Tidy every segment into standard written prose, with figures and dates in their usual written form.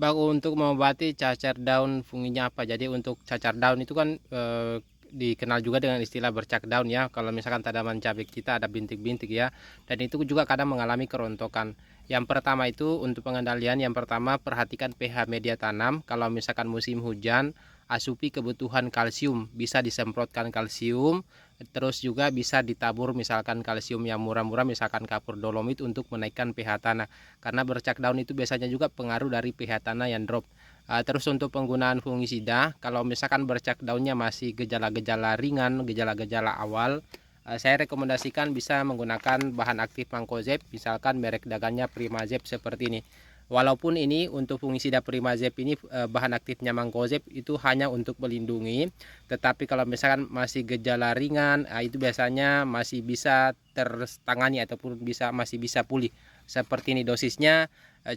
Bang, untuk mengobati cacar daun funginya apa? Jadi untuk cacar daun itu kan dikenal juga dengan istilah bercak daun ya. Kalau misalkan tanaman cabai kita ada bintik-bintik ya. Dan itu juga kadang mengalami kerontokan. Yang pertama itu untuk pengendalian, yang pertama perhatikan pH media tanam. Kalau misalkan musim hujan, asupi kebutuhan kalsium. Bisa disemprotkan kalsium. Terus juga bisa ditabur misalkan kalsium yang murah-murah, misalkan kapur dolomit untuk menaikkan pH tanah. Karena bercak daun itu biasanya juga pengaruh dari pH tanah yang drop. Terus untuk penggunaan fungisida, kalau misalkan bercak daunnya masih gejala-gejala ringan, gejala-gejala awal, saya rekomendasikan bisa menggunakan bahan aktif Mancozeb, misalkan merek dagangnya Primazeb seperti ini. Walaupun ini untuk fungisida Primazeb ini bahan aktifnya Mancozeb itu hanya untuk melindungi, tetapi kalau misalkan masih gejala ringan, itu biasanya masih bisa tertangani ataupun masih bisa pulih. Seperti ini dosisnya,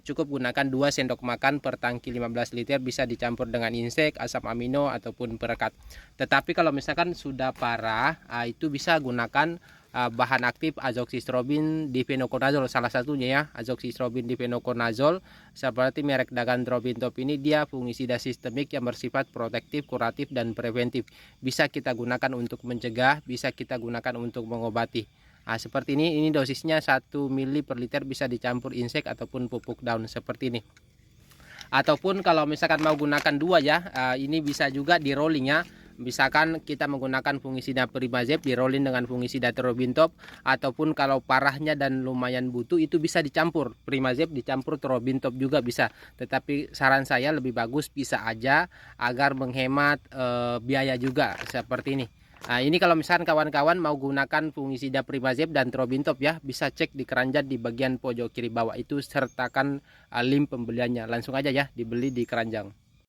cukup gunakan 2 sendok makan per tangki 15 liter, bisa dicampur dengan insek, asam amino ataupun perekat. Tetapi kalau misalkan sudah parah, itu bisa gunakan bahan aktif azoxystrobin difenoconazole, salah satunya ya, azoxystrobin difenoconazole seperti merek dagang Drobintop ini. Dia fungisida sistemik yang bersifat protektif, kuratif dan preventif. Bisa kita gunakan untuk mencegah, bisa kita gunakan untuk mengobati. Seperti ini dosisnya 1 ml per liter, bisa dicampur insek ataupun pupuk daun seperti ini. Ataupun kalau misalkan mau gunakan dua ya, ini bisa juga di rolling ya. Misalkan kita menggunakan fungisida Primazeb di rolling dengan fungisida Drobintop, ataupun kalau parahnya dan lumayan butuh itu bisa dicampur Primazeb dicampur Drobintop juga bisa. Tetapi saran saya lebih bagus bisa aja agar menghemat biaya juga seperti ini. Ini kalau misalkan kawan-kawan mau gunakan fungisida Primazeb dan Drobintop ya, bisa cek di keranjang di bagian pojok kiri bawah itu, sertakan link pembeliannya. Langsung aja ya dibeli di keranjang.